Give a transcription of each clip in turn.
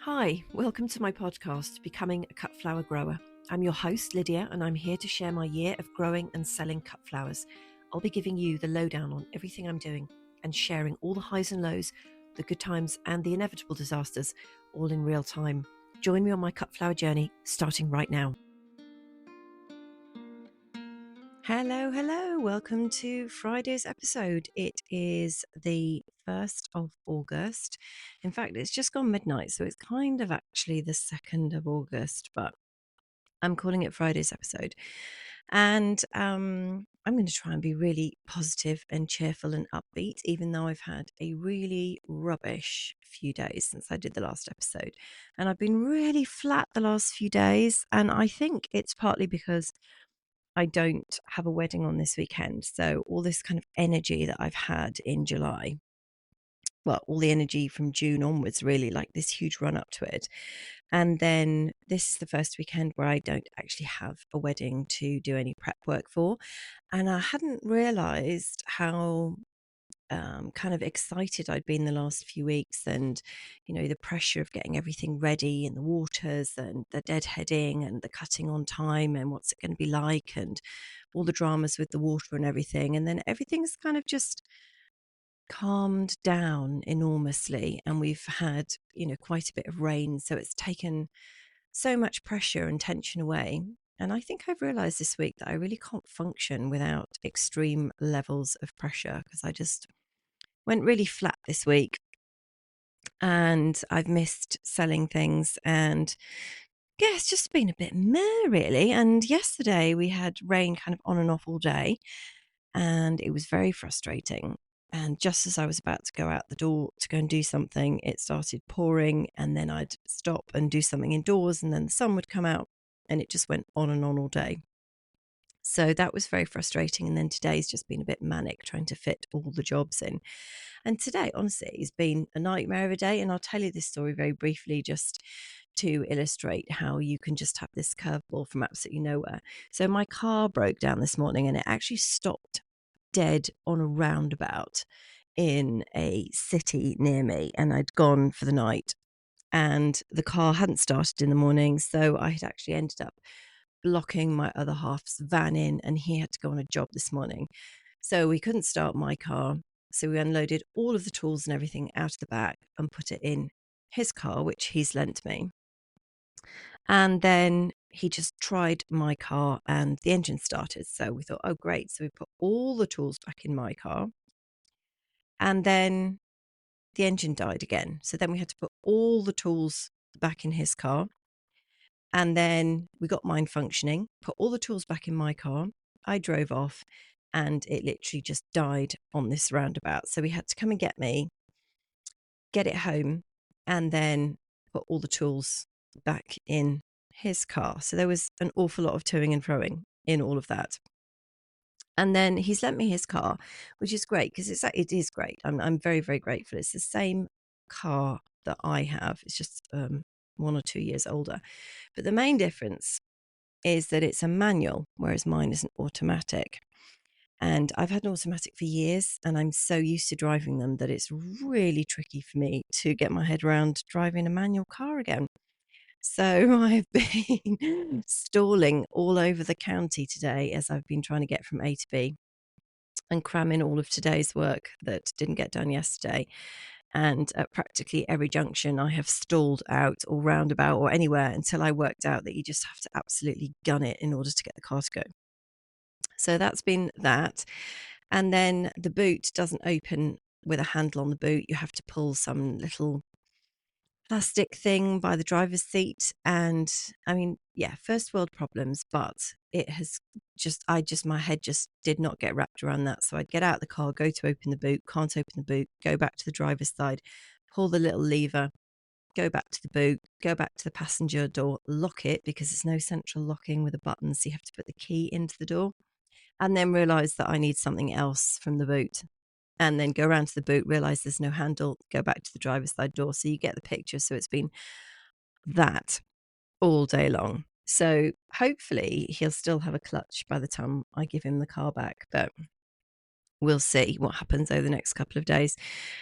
Hi, welcome to my podcast, Becoming a Cut Flower Grower. I'm your host, Lydia, and I'm here to share my year of growing and selling cut flowers. I'll be giving you the lowdown on everything I'm doing and sharing all the highs and lows, the good times and the inevitable disasters, all in real time. Join me on my cut flower journey, starting right now. Hello. Welcome to Friday's episode. It is the 1st of August. In fact, it's just gone midnight, so it's kind of actually the 2nd of August, but I'm calling it Friday's episode. And I'm going to try and be really positive and cheerful and upbeat, even though I've had a really rubbish few days since I did the last episode. And I've been really flat the last few days. And I think it's partly because I don't have a wedding on this weekend. So all this kind of energy that I've had in July, well, all the energy from June onwards, really, like this huge run up to it. And then this is the first weekend where I don't actually have a wedding to do any prep work for. And I hadn't realized how kind of excited I'd been the last few weeks, and the pressure of getting everything ready in the waters and the deadheading and the cutting on time and what's it going to be like and all the dramas with the water and everything. And then everything's kind of just calmed down enormously, and we've had quite a bit of rain, so it's taken so much pressure and tension away. And I think I've realized this week that I really can't function without extreme levels of pressure, because I just went really flat this week and I've missed selling things. And yeah, it's just been a bit meh, really. And yesterday we had rain kind of on and off all day, and it was very frustrating. And just as I was about to go out the door to go and do something, it started pouring, and then I'd stop and do something indoors, and then the sun would come out, and it just went on and on all day. So that was very frustrating. And then today's just been a bit manic trying to fit all the jobs in. And today, honestly, has been a nightmare of a day. And I'll tell you this story very briefly, just to illustrate how you can just have this curveball from absolutely nowhere. So my car broke down this morning, and it actually stopped dead on a roundabout in a city near me. And I'd gone for the night, and the car hadn't started in the morning. So I had actually ended up blocking my other half's van in, and he had to go on a job this morning. So we couldn't start my car. So we unloaded all of the tools and everything out of the back and put it in his car, which he's lent me. And then he just tried my car and the engine started. So we thought, oh, great. So we put all the tools back in my car, and then the engine died again. So then we had to put all the tools back in his car. And then we got mine functioning, put all the tools back in my car. I drove off, and it literally just died on this roundabout. So we had to come and get me, get it home, and then put all the tools back in his car. So there was an awful lot of toing and froing in all of that. And then he's lent me his car, which is great, because it is great. I'm very, very grateful. It's the same car that I have. It's just 1 or 2 years older. But the main difference is that it's a manual, whereas mine is an automatic. And I've had an automatic for years, and I'm so used to driving them that it's really tricky for me to get my head around driving a manual car again. So I've been stalling all over the county today as I've been trying to get from A to B and cram in all of today's work that didn't get done yesterday. And at practically every junction, I have stalled out or roundabout or anywhere until I worked out that you just have to absolutely gun it in order to get the car to go. So that's been that. And then the boot doesn't open with a handle on the boot. You have to pull some little plastic thing by the driver's seat. And I mean, yeah, first world problems, but it has my head just did not get wrapped around that. So I'd get out the car, go to open the boot, can't open the boot, go back to the driver's side, pull the little lever, go back to the boot, go back to the passenger door, lock it, because there's no central locking with a button. So you have to put the key into the door, and then realize that I need something else from the boot, and then go around to the boot, realize there's no handle, go back to the driver's side door. So you get the picture. So it's been that all day long. So hopefully he'll still have a clutch by the time I give him the car back. But we'll see what happens over the next couple of days.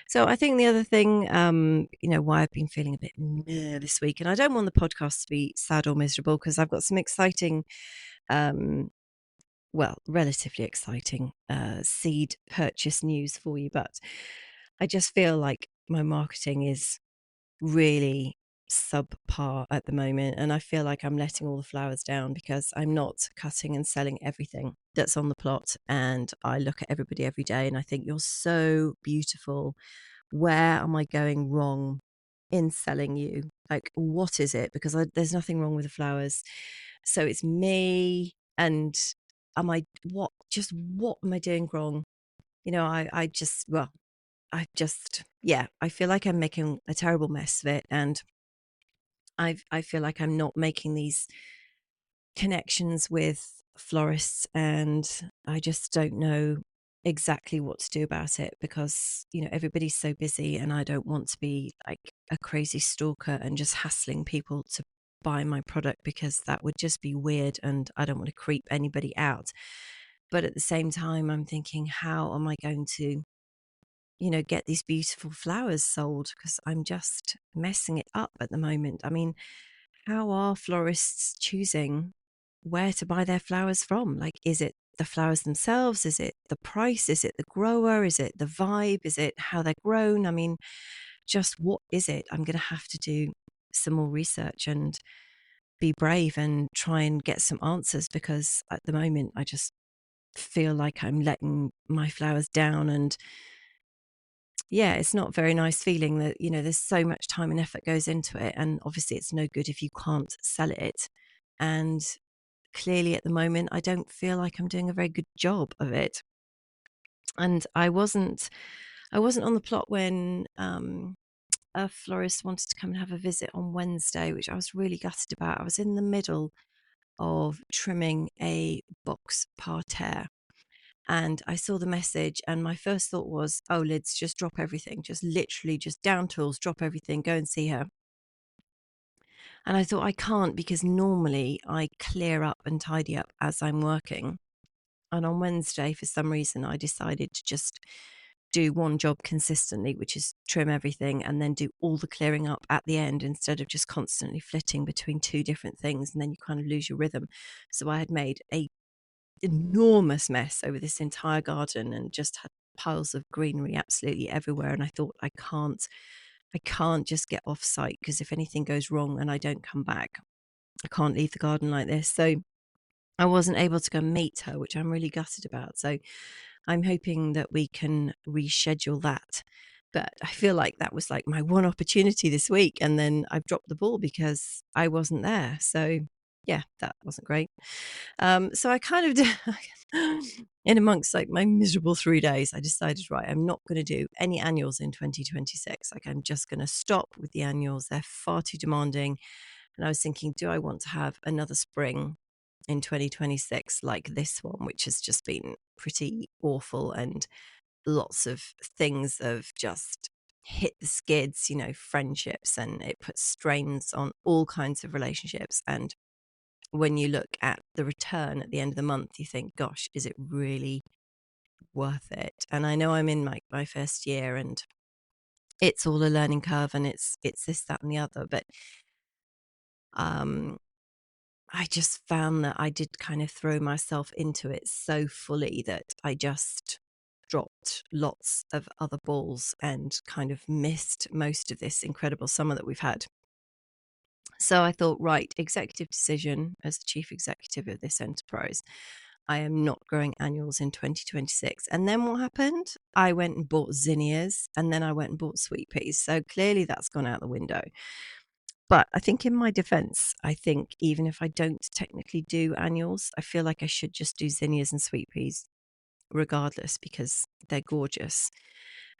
So I think the other thing, why I've been feeling a bit meh this week, and I don't want the podcast to be sad or miserable because I've got some exciting, um, relatively exciting seed purchase news for you, but I just feel like my marketing is really subpar at the moment, and I feel like I'm letting all the flowers down because I'm not cutting and selling everything that's on the plot. And I look at everybody every day and I think, you're so beautiful. Where am I going wrong in selling you? Like, what is it? Because there's nothing wrong with the flowers. So it's me. And what am I doing wrong? I feel like I'm making a terrible mess of it. And I feel like I'm not making these connections with florists, and I just don't know exactly what to do about it because, everybody's so busy and I don't want to be like a crazy stalker and just hassling people to buy my product, because that would just be weird and I don't want to creep anybody out. But at the same time, I'm thinking, how am I going to get these beautiful flowers sold, because I'm just messing it up at the moment. I mean, how are florists choosing where to buy their flowers from? Like, is it the flowers themselves? Is it the price? Is it the grower? Is it the vibe? Is it how they're grown? I mean, just what is it? I'm going to have to do some more research and be brave and try and get some answers, because at the moment I just feel like I'm letting my flowers down. And yeah, it's not a very nice feeling that, there's so much time and effort goes into it. And obviously it's no good if you can't sell it. And clearly at the moment, I don't feel like I'm doing a very good job of it. And I wasn't on the plot when a florist wanted to come and have a visit on Wednesday, which I was really gutted about. I was in the middle of trimming a box parterre, and I saw the message, and my first thought was, oh, Lids, just drop everything, just literally just down tools, drop everything, go and see her. And I thought, I can't, because normally I clear up and tidy up as I'm working. And on Wednesday, for some reason, I decided to just do one job consistently, which is trim everything and then do all the clearing up at the end, instead of just constantly flitting between two different things, and then you kind of lose your rhythm. So I had made a enormous mess over this entire garden and just had piles of greenery absolutely everywhere. And I thought, I can't just get off site, because if anything goes wrong and I don't come back, I can't leave the garden like this. So I wasn't able to go meet her, which I'm really gutted about. So I'm hoping that we can reschedule that. But I feel like that was like my one opportunity this week, and then I've dropped the ball because I wasn't there. So yeah, that wasn't great. So I kind of did, in amongst like my miserable 3 days, I decided, right, I'm not going to do any annuals in 2026. Like, I'm just going to stop with the annuals. They're far too demanding. And I was thinking, do I want to have another spring in 2026 like this one, which has just been pretty awful, and lots of things have just hit the skids, friendships, and it puts strains on all kinds of relationships. And when you look at the return at the end of the month, you think, gosh, is it really worth it? And I know I'm in my first year, and it's all a learning curve, and it's this, that, and the other. But um, I just found that I did kind of throw myself into it so fully that I just dropped lots of other balls and kind of missed most of this incredible summer that we've had. So I thought, right, executive decision as the chief executive of this enterprise, I am not growing annuals in 2026. And then what happened? I went and bought zinnias, and then I went and bought Sweetpeas. So clearly that's gone out the window. But I think, in my defense, I think even if I don't technically do annuals, I feel like I should just do zinnias and Sweetpeas regardless, because they're gorgeous.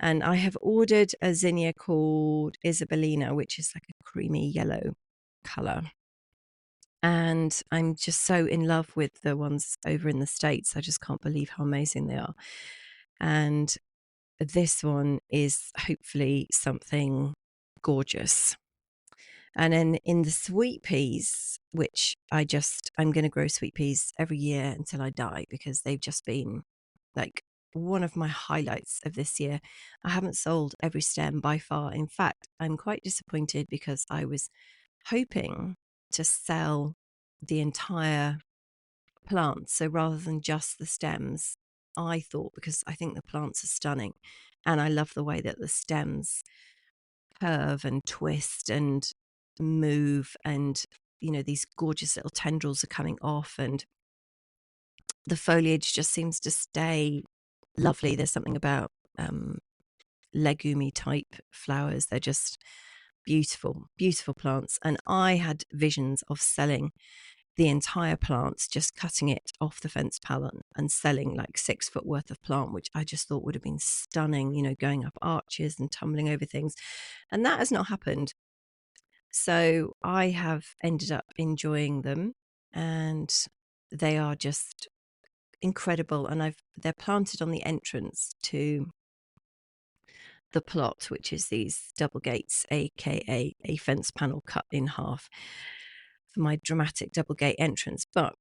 And I have ordered a zinnia called Isabellina, which is like a creamy yellow color. And I'm just so in love with the ones over in the States. I just can't believe how amazing they are. And this one is hopefully something gorgeous. And then in the sweet peas, which I'm going to grow sweet peas every year until I die, because they've just been like one of my highlights of this year. I haven't sold every stem by far. In fact, I'm quite disappointed because I was hoping to sell the entire plant. So rather than just the stems, I thought, because I think the plants are stunning and I love the way that the stems curve and twist and move, and these gorgeous little tendrils are coming off, and the foliage just seems to stay lovely. There's something about legume type flowers. They're just beautiful, beautiful plants. And I had visions of selling the entire plant, just cutting it off the fence pallet and selling like 6 foot worth of plant, which I just thought would have been stunning, going up arches and tumbling over things. And that has not happened. So I have ended up enjoying them, and they are just incredible. And they're planted on the entrance to the plot, which is these double gates, aka a fence panel cut in half for my dramatic double gate entrance. But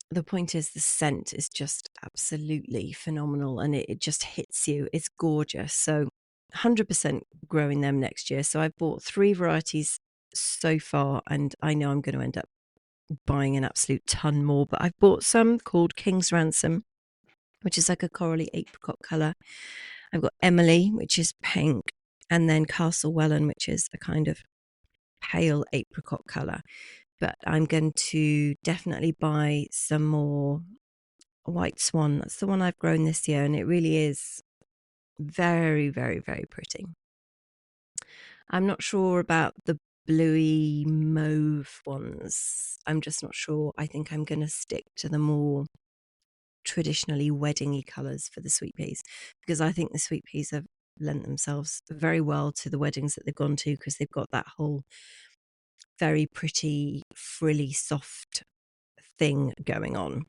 the point is, the scent is just absolutely phenomenal, and it just hits you. It's gorgeous. So 100% growing them next year. So I've bought 3 varieties so far, and I know I'm going to end up buying an absolute ton more, but I've bought some called King's Ransom, which is like a corally apricot colour. I've got Emily, which is pink, and then Castle Wellen, which is a kind of pale apricot colour. But I'm going to definitely buy some more White Swan. That's the one I've grown this year, and it really is very, very, very pretty. I'm not sure about the bluey mauve ones. I'm just not sure. I think I'm going to stick to the more traditionally weddingy colours for the sweet peas, because I think the sweet peas have lent themselves very well to the weddings that they've gone to, because they've got that whole very pretty, frilly, soft thing going on.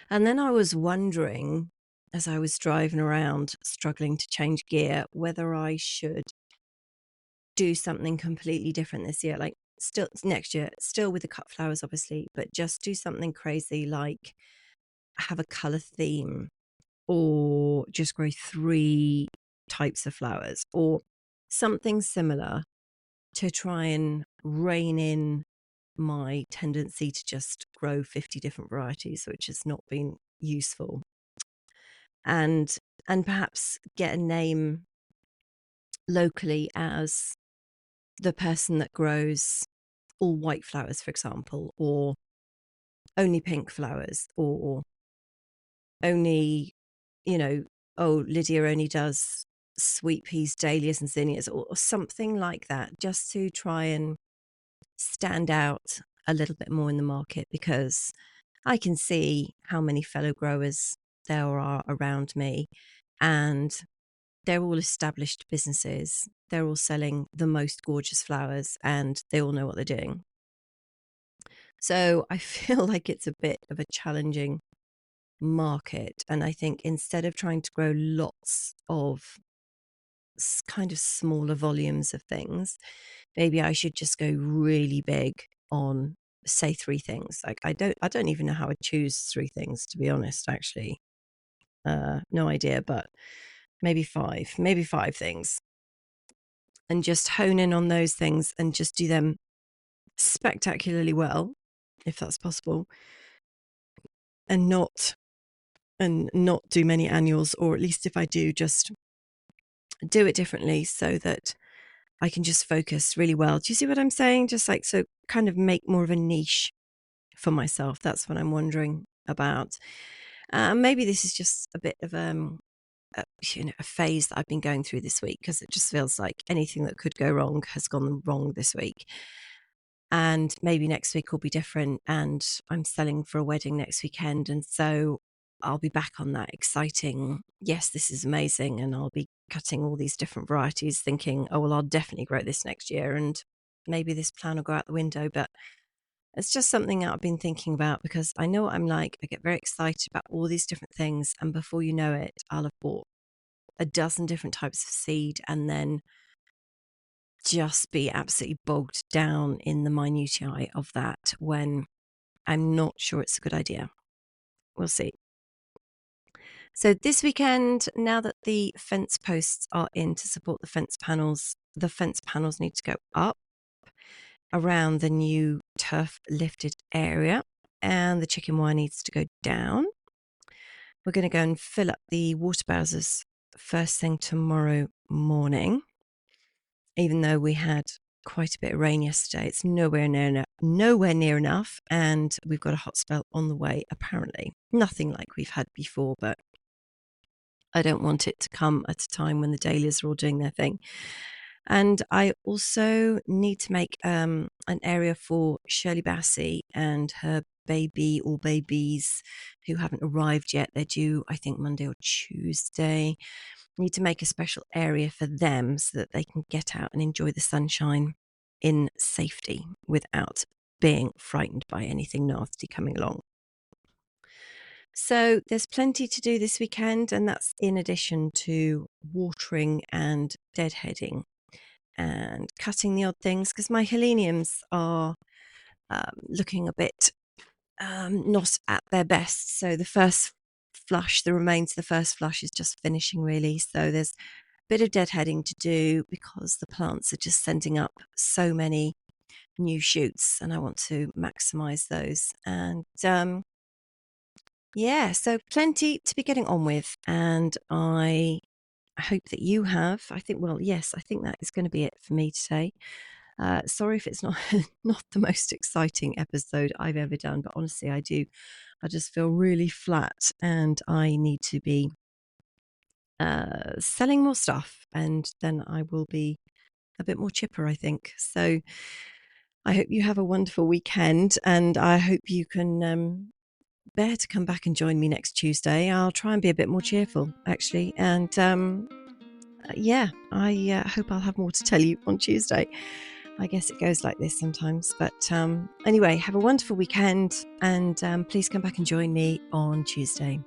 And then I was wondering, as I was driving around struggling to change gear, whether I should do something completely different this year, like still next year, still with the cut flowers, obviously, but just do something crazy, like have a color theme, or just grow 3 types of flowers, or something similar, to try and rein in my tendency to just grow 50 different varieties, which has not been useful. And perhaps get a name locally as the person that grows all white flowers, for example, or only pink flowers, or only, Lydia only does Sweetpeas, dahlias and zinnias, or something like that, just to try and stand out a little bit more in the market, because I can see how many fellow growers there are around me, and they're all established businesses. They're all selling the most gorgeous flowers, and they all know what they're doing. So I feel like it's a bit of a challenging market. And I think instead of trying to grow lots of kind of smaller volumes of things, maybe I should just go really big on, say, 3 things. Like I don't even know how I choose 3 things, to be honest, actually. No idea, but maybe 5 things, and just hone in on those things and just do them spectacularly well, if that's possible, and not do many annuals, or at least if I do, just do it differently so that I can just focus really well. Do you see what I'm saying? Just like, so kind of make more of a niche for myself. That's what I'm wondering about. Maybe this is just a bit of a phase that I've been going through this week, because it just feels like anything that could go wrong has gone wrong this week. And maybe next week will be different, and I'm selling for a wedding next weekend, and so I'll be back on that exciting, yes, this is amazing, and I'll be cutting all these different varieties thinking, oh well, I'll definitely grow this next year, and maybe this plan will go out the window. But it's just something that I've been thinking about, because I know what I'm like. I get very excited about all these different things, and before you know it, I'll have bought a dozen different types of seed, and then just be absolutely bogged down in the minutiae of that, when I'm not sure it's a good idea. We'll see. So this weekend, now that the fence posts are in to support the fence panels need to go up around the new turf lifted area, and the chicken wire needs to go down. We're going to go and fill up the water bowsers first thing tomorrow morning. Even though we had quite a bit of rain yesterday, it's nowhere near enough, and we've got a hot spell on the way, apparently. Nothing like we've had before, but I don't want it to come at a time when the dahlias are all doing their thing. And I also need to make an area for Shirley Bassey and her baby or babies who haven't arrived yet. They're due, I think, Monday or Tuesday. Need to make a special area for them so that they can get out and enjoy the sunshine in safety without being frightened by anything nasty coming along. So there's plenty to do this weekend, and that's in addition to watering and deadheading and cutting the odd things, because my heleniums are looking a bit not at their best. So the first flush, the remains of the first flush is just finishing really. So there's a bit of deadheading to do because the plants are just sending up so many new shoots, and I want to maximize those. And yeah, so plenty to be getting on with, and I hope that you have. I think that is going to be it for me today. Sorry if it's not not the most exciting episode I've ever done, but honestly, I just feel really flat, and I need to be selling more stuff, and then I will be a bit more chipper, I think. So I hope you have a wonderful weekend, and I hope you can bear to come back and join me next Tuesday. I'll try and be a bit more cheerful, actually. And I hope I'll have more to tell you on Tuesday. I guess it goes like this sometimes. But anyway, have a wonderful weekend, and please come back and join me on Tuesday.